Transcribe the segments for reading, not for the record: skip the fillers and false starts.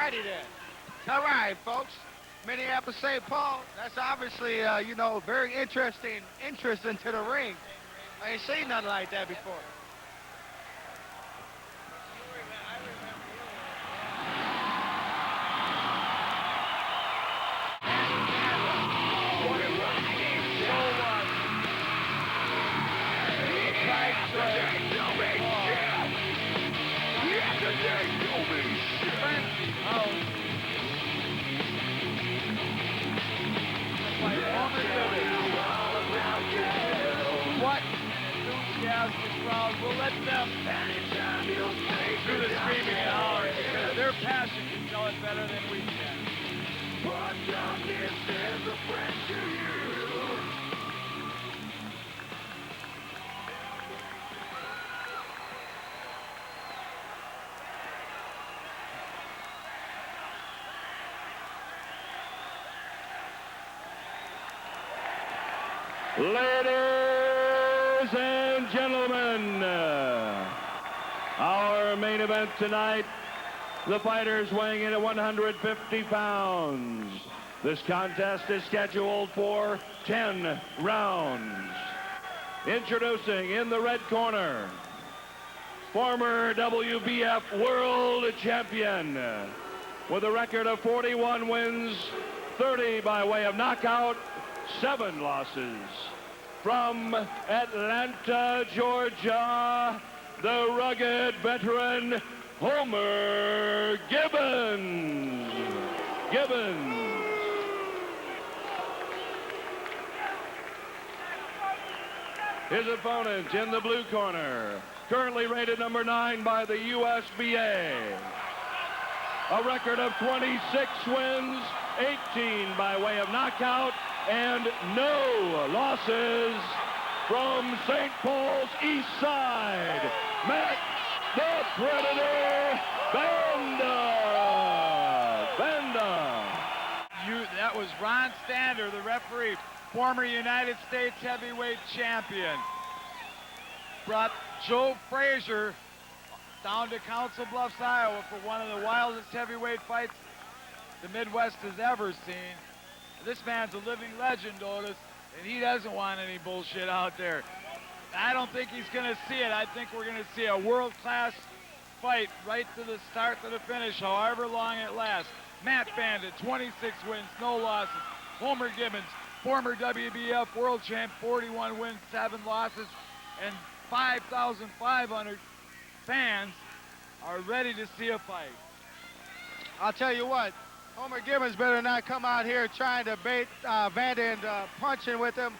righty then. All right, folks. Minneapolis, St. Paul. That's obviously, you know, very interesting interest into the ring. I ain't seen nothing like that before. What enthusiastic crowd will let them do the screaming and hollering because their passion can tell it better than we can. Ladies and gentlemen, our main event tonight, the fighters weighing in at 150 pounds. This contest is scheduled for 10 rounds. Introducing in the red corner, former WBF World Champion with a record of 41 wins, 30 by way of knockout, 7 losses. From Atlanta, Georgia, the rugged veteran, Homer Gibbins. His opponent in the blue corner, currently rated number 9 by the USBA. A record of 26 wins, 18 by way of knockout, and no losses, from St. Paul's East Side, Matt the Predator Vanda. That was Ron Stander, the referee, former United States heavyweight champion. Brought Joe Frazier down to Council Bluffs, Iowa for one of the wildest heavyweight fights the Midwest has ever seen. This man's a living legend, Otis, and he doesn't want any bullshit out there. I don't think he's going to see it. I think we're going to see a world-class fight right to the start to the finish, however long it lasts. Matt Vanda, 26 wins, no losses. Homer Gibbins, former WBF world champ, 41 wins, 7 losses, and 5,500 fans are ready to see a fight. I'll tell you what, Homer Gibbons better not come out here trying to bait Vanda and punching with him.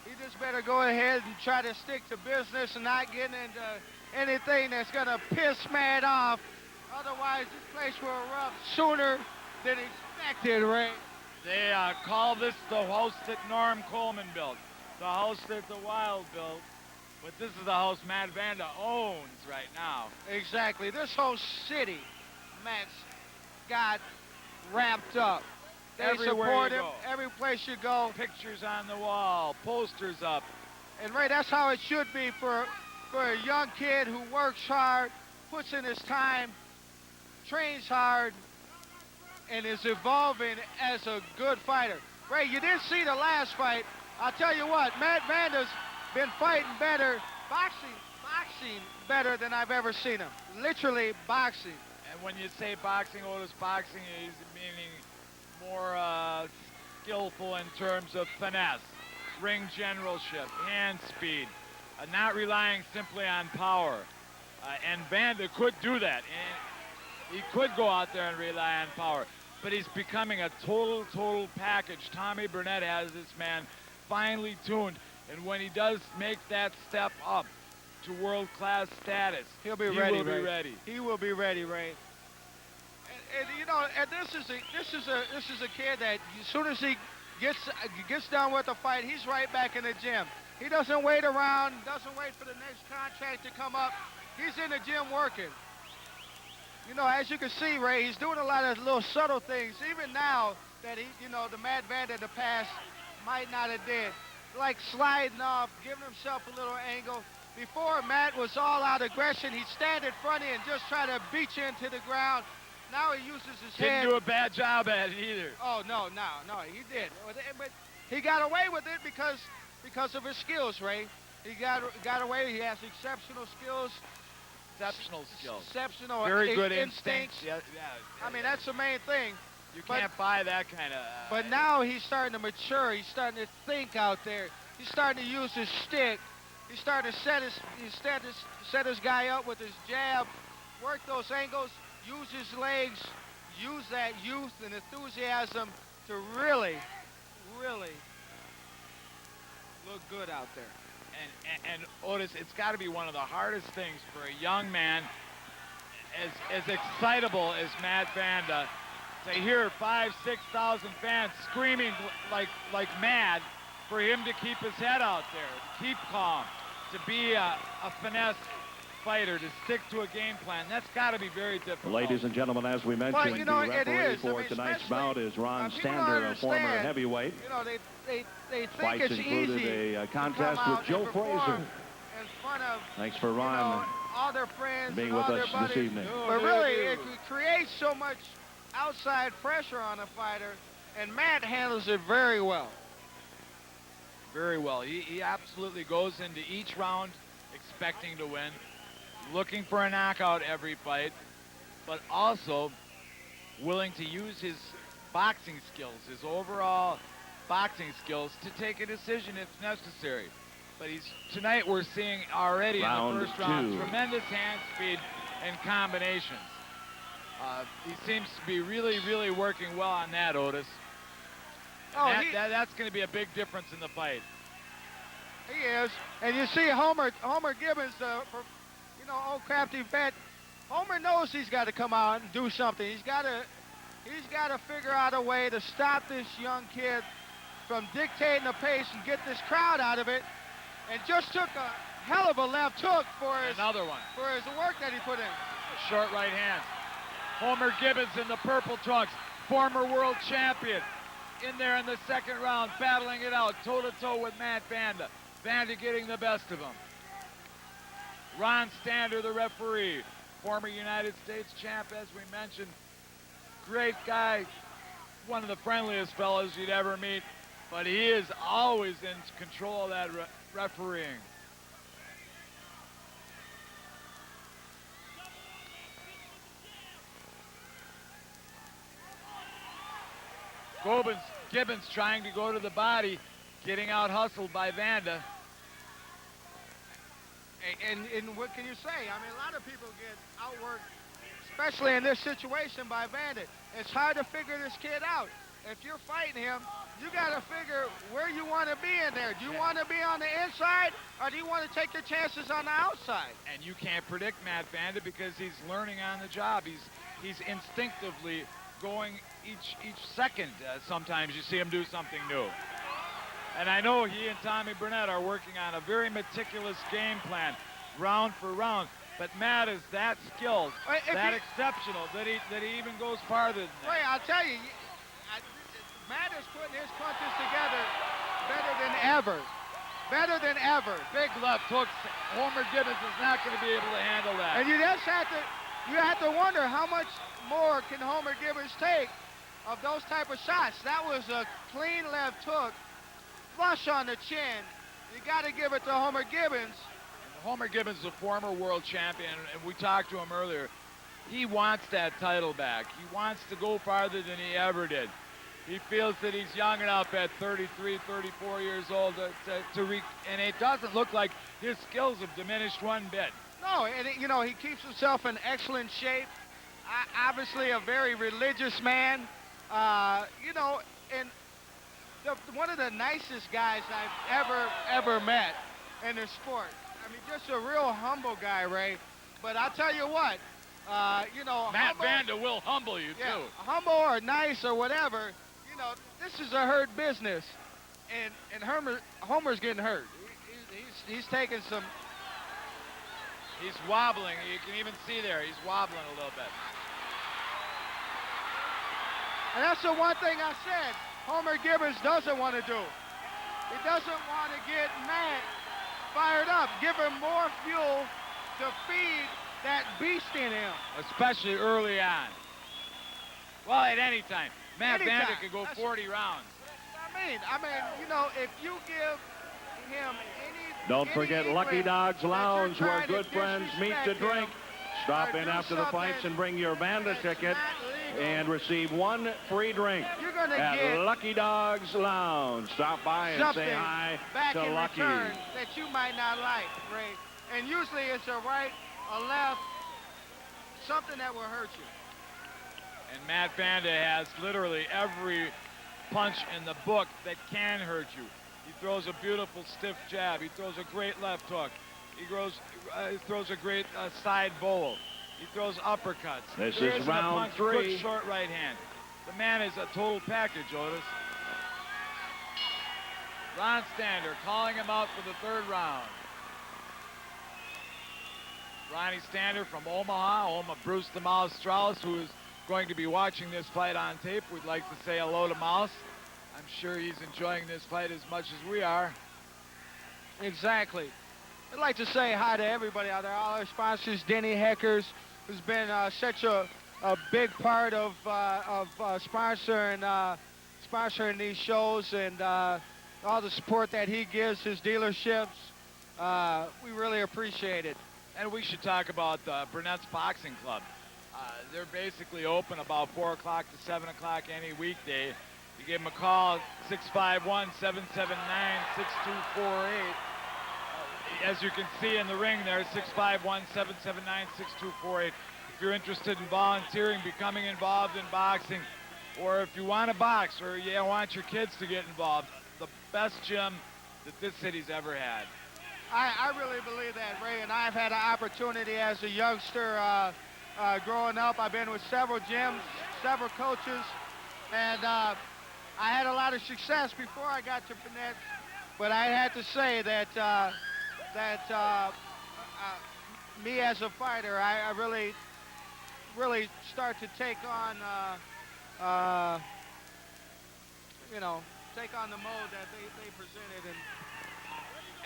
He just better go ahead and try to stick to business and not get into anything that's going to piss Matt off. Otherwise, this place will erupt sooner than expected, Ray. They call this the house that Norm Coleman built, the house that the Wild built, but this is the house Matt Vanda owns right now. Exactly. This whole city, Matt's got wrapped up. They support him every place you go. Pictures on the wall, posters up. And Ray, that's how it should be for a young kid who works hard, puts in his time, trains hard, and is evolving as a good fighter. Ray, you didn't see the last fight. I'll tell you what, Matt Vanda's been fighting better, boxing better than I've ever seen him. Literally boxing. And when you say boxing, Otis, boxing is meaning more skillful in terms of finesse, ring generalship, hand speed, not relying simply on power. And Vanda could do that. And he could go out there and rely on power. But he's becoming a total package. Tommy Burnett has this man finely tuned. And when he does make that step up to world-class status, he will be ready. He will be ready, Ray. And you know, and this is a kid that as soon as he gets done with the fight, he's right back in the gym. He doesn't wait around, doesn't wait for the next contract to come up. He's in the gym working. You know, as you can see, Ray, he's doing a lot of little subtle things, even now that he, you know, the Matt Vanda in the past might not have did. Like sliding off, giving himself a little angle. Before, Matt was all out aggression. He'd stand in front of you and just try to beat you into the ground. now he uses his Didn't head. do a bad job at it either. Oh, no, he did. But he got away with it because of his skills, Ray. He got away. He has exceptional skills. Exceptional skills. Exceptional Very good instincts. Yeah. I mean, that's the main thing. You can't buy that kind of... But now he's starting to mature. He's starting to think out there. He's starting to use his stick. He's starting to set his guy up with his jab, work those angles, use his legs, use that youth and enthusiasm to really, really look good out there. And Otis, it's got to be one of the hardest things for a young man as excitable as Matt Vanda to hear 5,000, 6,000 fans screaming like mad for him to keep his head out there, to keep calm, to be a finesse fighter, to stick to a game plan. That's got to be very difficult. Ladies and gentlemen, as we mentioned, you know, the referee it is. for tonight's bout is Ron people Stander, don't a former understand. heavyweight. You know, they think Fights it's included easy a to contest come with out Joe and perform Frazier. in front of, Thanks for you know, Ron all their friends being and with all us their buddies. this evening. But really, it creates so much outside pressure on a fighter, and Matt handles it very well. Very well. He absolutely goes into each round expecting to win, looking for a knockout every fight, but also willing to use his boxing skills, his overall boxing skills, to take a decision if necessary. But tonight we're seeing already in the first round tremendous hand speed and combinations. He seems to be really, really working well on that, Otis. That's going to be a big difference in the fight. He is. And you see Homer Gibbins, you know, old crafty vet. Homer knows he's got to come out and do something. He's got to figure out a way to stop this young kid from dictating the pace and get this crowd out of it. And just took a hell of a left hook for his work that he put in. Short right hand. Homer Gibbins in the purple trunks, former world champion, in there in the second round, battling it out toe-to-toe with Matt Vanda. Vanda getting the best of him. Ron Stander, the referee, former United States champ, as we mentioned. Great guy, one of the friendliest fellows you'd ever meet, but he is always in control of that refereeing. Gibbins trying to go to the body, getting out hustled by Vanda. And what can you say? I mean, a lot of people get outworked, especially in this situation, by Vanda. It's hard to figure this kid out. If you're fighting him, you got to figure where you want to be in there. Do you want to be on the inside, or do you want to take your chances on the outside? And you can't predict Matt Vanda because he's learning on the job. He's instinctively going each second. Sometimes you see him do something new. And I know he and Tommy Burnett are working on a very meticulous game plan, round for round. But Matt is that skilled, that exceptional, that he even goes farther than that. Wait, I'll tell you, Matt is putting his punches together better than ever. Better than ever. Big left hooks. Homer Gibbins is not going to be able to handle that. And you just have to wonder how much more can Homer Gibbins take of those type of shots. That was a clean left hook, flush on the chin. You got to give it to Homer Gibbins. Homer Gibbins is a former world champion, and we talked to him earlier. He wants that title back. He wants to go farther than he ever did. He feels that he's young enough at 33, 34 years old and it doesn't look like his skills have diminished one bit. No, and you know, he keeps himself in excellent shape. Obviously a very religious man. You know, and one of the nicest guys I've ever met in the sport. I mean, just a real humble guy, Ray. But I'll tell you what, you know, Matt Vanda will humble you too. Humble or nice or whatever. You know, this is a hurt business, and Homer's getting hurt. He's taking some. He's wobbling. You can even see there. He's wobbling a little bit. And that's the one thing I said Homer Gibbons doesn't want to do. He doesn't want to get Matt fired up. Give him more fuel to feed that beast in him. Especially early on. Well, at any time. Matt Anytime. Vanda could go 40 rounds. I mean, you know, if you give him any... Don't forget Lucky Dogs Lounge, where good friends meet to drink. him, Stop or in do after the fights something and bring your Vanda that's ticket not legal, and receive 1 free drink you're gonna at get Lucky Dogs Lounge. Stop by and something say hi back to in Lucky. return that you might not like, Ray. And usually it's a right, a left, something that will hurt you. And Matt Vanda has literally every punch in the book that can hurt you. He throws a beautiful stiff jab. He throws a great left hook. He throws a great side bolo. He throws uppercuts. This There is isn't a round punch, 3. Good short right hand. The man is a total package, Otis. Ron Stander calling him out for the 3rd round. Ronnie Stander from Omaha, home of Bruce the Mouse Strauss, who is going to be watching this fight on tape. We'd like to say hello to Mouse. I'm sure he's enjoying this fight as much as we are. Exactly. I'd like to say hi to everybody out there, all our sponsors, Denny Heckers, who's been such a big part of sponsoring these shows, and all the support that he gives his dealerships. We really appreciate it. And we should talk about Burnett's Boxing Club. They're basically open about 4 o'clock to 7 o'clock any weekday. You give them a call, 651-779-6248. As you can see in the ring there, 651-779-6248. If you're interested in volunteering, becoming involved in boxing, or if you want to box, or you want your kids to get involved, the best gym that this city's ever had. I really believe that, Ray, and I've had an opportunity as a youngster growing up. I've been with several gyms, several coaches, and I had a lot of success before I got to Burnett. But I had to say that me as a fighter, I really start to take on, take on the mode that they presented.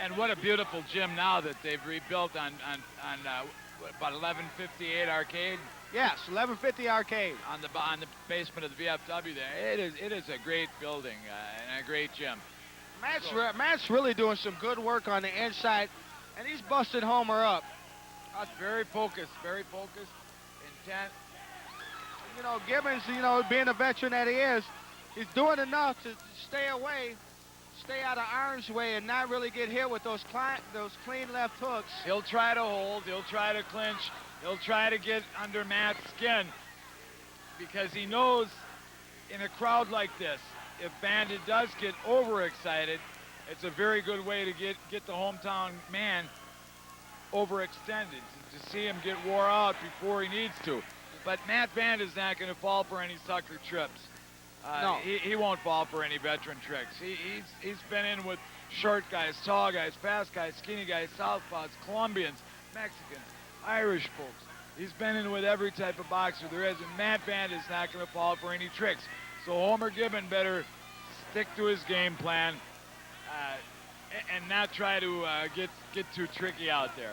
And what a beautiful gym now that they've rebuilt on about 1158 Arcade. Yes, 1150 Arcade. On the basement of the VFW there. It is a great building and a great gym. Matt's really doing some good work on the inside, and he's busted Homer up. Very focused, intent. You know, Gibbons, being a veteran that he is, he's doing enough to stay away, stay out of harm's way, and not really get hit with those clean left hooks. He'll try to hold, he'll try to clinch, he'll try to get under Matt's skin, because he knows in a crowd like this, if Vanda does get overexcited, it's a very good way to get the hometown man overextended, to see him get wore out before he needs to. But Matt Vanda's not going to fall for any sucker trips. No. He won't fall for any veteran tricks. He's been in with short guys, tall guys, fast guys, skinny guys, southpaws, Colombians, Mexicans, Irish folks. He's been in with every type of boxer there is, and Matt Vanda is not going to fall for any tricks. So Homer Gibbons better stick to his game plan and not try to get too tricky out there.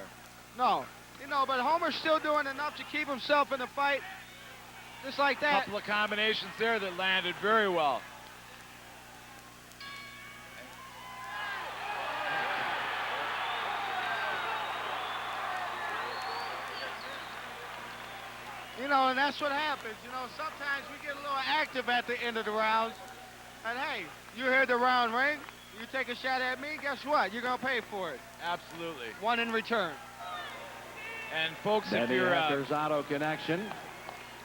No, but Homer's still doing enough to keep himself in the fight, just like that. A couple of combinations there that landed very well. And that's what happens. Sometimes we get a little active at the end of the rounds. And hey, you hear the round ring, you take a shot at me, guess what? You're going to pay for it. Absolutely. One in return. And folks, if Denny you're... Heckers Auto Connection.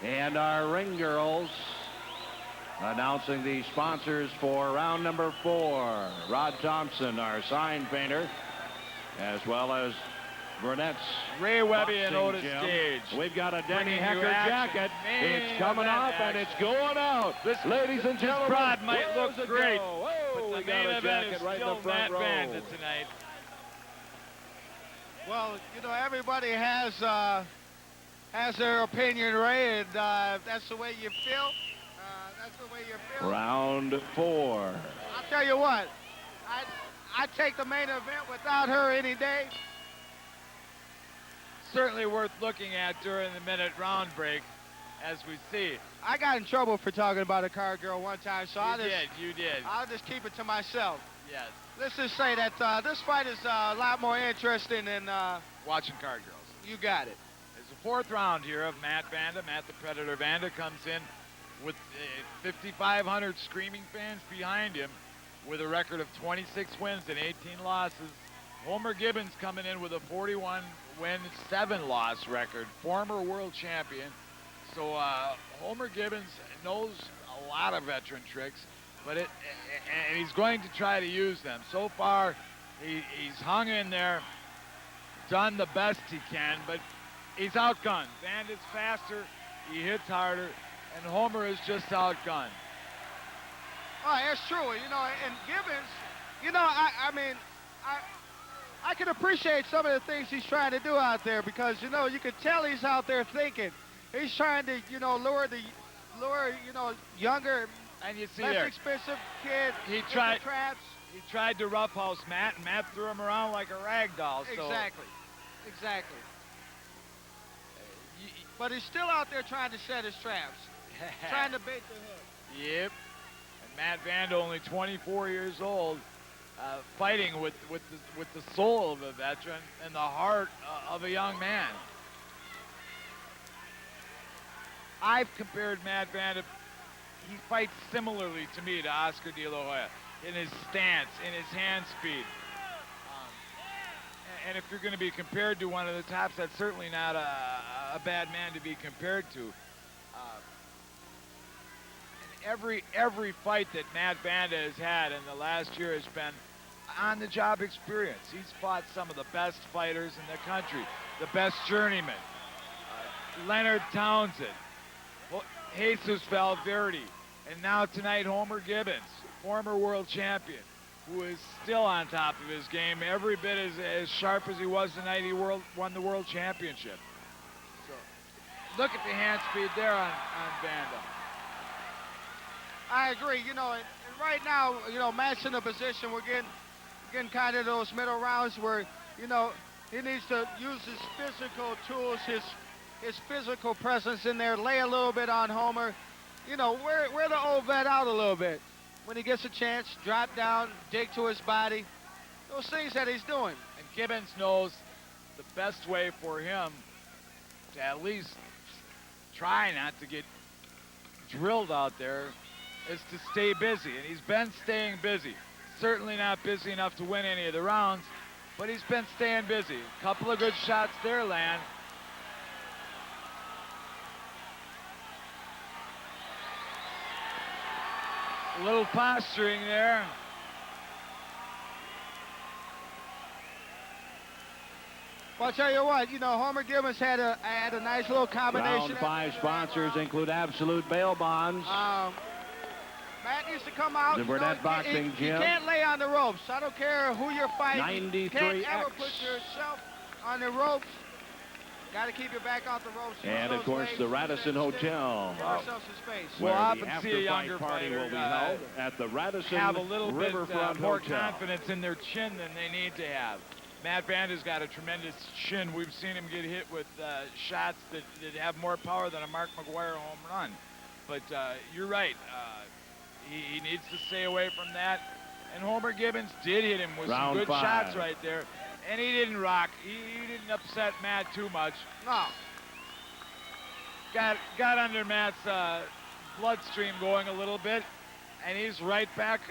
And our ring girls announcing the sponsors for round number 4. Rod Thompson, our sign painter, as well as Burnett's Ray Webby and Otis gym. Gage. We've got a Denny Bringing you Hecker action. jacket. Main It's coming event up and action. it's going out. Ladies and gentlemen, prod might where's look it great, go? but Oh, the we got main a event is jacket right in still the front Matt row. Vanda tonight. Well, everybody has their opinion, Ray, and that's the way you feel. That's the way you feel. Round 4. I'll tell you what, I'd take the main event without her any day. Certainly worth looking at during the minute round break. as we see. I got in trouble for talking about a card girl one time, so You did. I'll just keep it to myself. Yes. Let's just say that this fight is a lot more interesting than Watching card girls. you got it. It's the fourth round here of Matt Vanda. Matt the Predator Vanda comes in with 5,500 screaming fans behind him with a record of 26 wins and 18 losses. Homer Gibbins coming in with a 41 win, 7 loss record, former world champion. So Homer Gibbins knows a lot of veteran tricks, and he's going to try to use them. So far, he's hung in there, done the best he can, but he's outgunned. Vanda's faster, he hits harder, and Homer is just outgunned. Oh, that's true. You know, and Gibbons, you know, I can appreciate some of the things he's trying to do out there because, you know, you can tell he's out there thinking. He's trying to, you know, lure, you know, younger, and you see less there, expensive kid he into tried traps. He tried to roughhouse Matt, and Matt threw him around like a rag doll. So Exactly. But he's still out there trying to set his traps, trying to bait the hook. Yep. And Matt Vanda, only 24 years old, fighting with the soul of a veteran and the heart of a young man. I've compared Matt Vanda. He fights similarly to me to Oscar De La Hoya in his stance, in his hand speed. And if you're going to be compared to one of the tops, that's certainly not a bad man to be compared to. And every fight that Matt Vanda has had in the last year has been on-the-job experience. He's fought some of the best fighters in the country, the best journeymen, Leonard Townsend, Jesus Valverde, and now tonight Homer Gibbins, former world champion, who is still on top of his game, every bit as sharp as he was the night he won the world championship. So, look at the hand speed there on Vanda. I agree. You know, and right now, you know, Matt's in a position we're getting kind of those middle rounds where, you know, he needs to use his physical tools, his physical presence in there, lay a little bit on Homer, you know, wear the old vet out a little bit. When he gets a chance, drop down, dig to his body, those things that he's doing. And Gibbons knows the best way for him to at least try not to get drilled out there is to stay busy. And he's been staying busy. Certainly not busy enough to win any of the rounds, but he's been staying busy. A couple of good shots there land. A little posturing there. Well, I'll tell you what, you know, Homer Gibbons had a nice little combination. Round 5 sponsors include Absolute Bail Bonds. Matt needs to come out. The Burnett Boxing Gym. You can't lay on the ropes. I don't care who you're fighting. You can't 93X. ever put yourself on the ropes. Got to keep your back off the ropes. And of course, the Radisson Hotel. Give ourselves some space. We'll where often the see a younger after-fight party fighter will be held at the Radisson have a little bit Riverfront more Hotel. confidence in their chin than they need to have. Matt Vanda's got a tremendous chin. We've seen him get hit with shots that have more power than a Mark McGuire home run. But you're right. He needs to stay away from that. And Homer Gibbons did hit him with Round some good 5. shots right there. And he didn't rock. He didn't upset Matt too much. No. Got under Matt's bloodstream going a little bit. And he's right back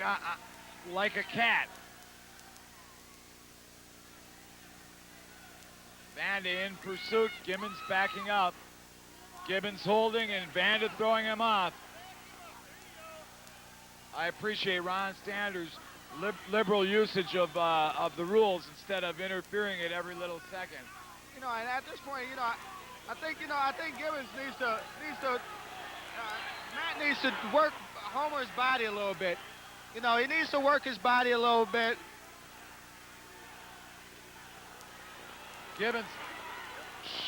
like a cat. Vanda in pursuit. Gibbons backing up. Gibbons holding and Vanda throwing him off. I appreciate Ron Stander's liberal usage of the rules instead of interfering at every little second. You know, and at this point, you know, I think Gibbons needs to Matt needs to work Homer's body a little bit. You know, he needs to work his body a little bit. Gibbons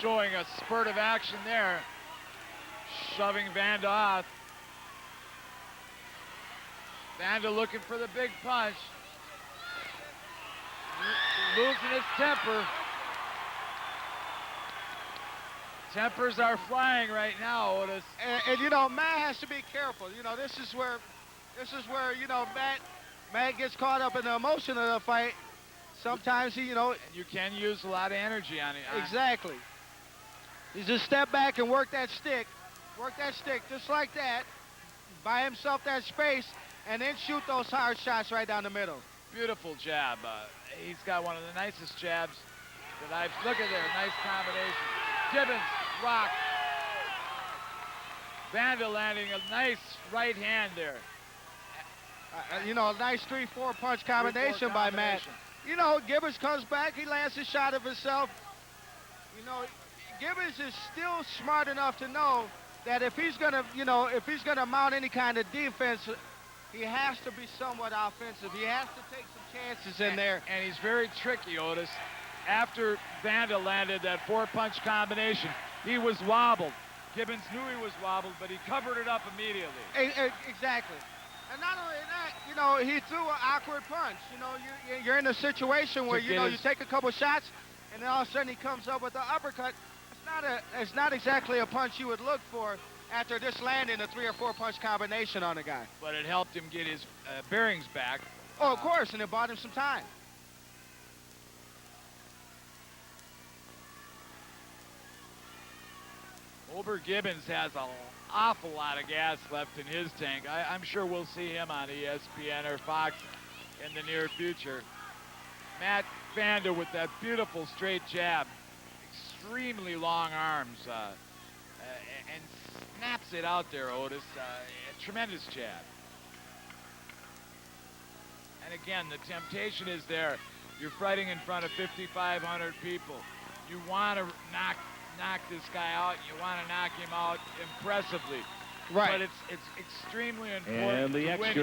showing a spurt of action there, shoving Vanda off. Vanda looking for the big punch. Losing his temper. Tempers are flying right now, Otis. And you know, Matt has to be careful. You know, this is where you know, Matt gets caught up in the emotion of the fight. Sometimes he, you know, And you can use a lot of energy on it. exactly. You just step back and work that stick just like that. Buy himself that space, and then shoot those hard shots right down the middle. Beautiful jab. He's got one of the nicest jabs that I've. Look at there, nice combination. Gibbins, rock. Vanda landing a nice right hand there. You know, a nice 3-4 punch combination by Matt. You know, Gibbons comes back, he lands a shot of himself. You know, Gibbons is still smart enough to know that if he's gonna, you know, if he's gonna mount any kind of defense, he has to be somewhat offensive. He has to take some chances in there. And he's very tricky, Otis. After Vanda landed that 4-punch combination, he was wobbled. Gibbons knew he was wobbled, but he covered it up immediately. Exactly. And not only that, you know, he threw an awkward punch. You know, you're in a situation where, you know, you take a couple shots, and then all of a sudden he comes up with the uppercut. It's not exactly a punch you would look for after just landing a 3 or 4 punch combination on a guy. But it helped him get his bearings back. Oh, of course, and it bought him some time. Ober Gibbons has an awful lot of gas left in his tank. I'm sure we'll see him on ESPN or Fox in the near future. Matt Vanda with that beautiful straight jab, extremely long arms, and snaps it out there, Otis. A tremendous jab. And again, the temptation is there. You're fighting in front of 5,500 people. You want to knock this guy out. You want to knock him out impressively. Right. But it's extremely important And the to win. extra.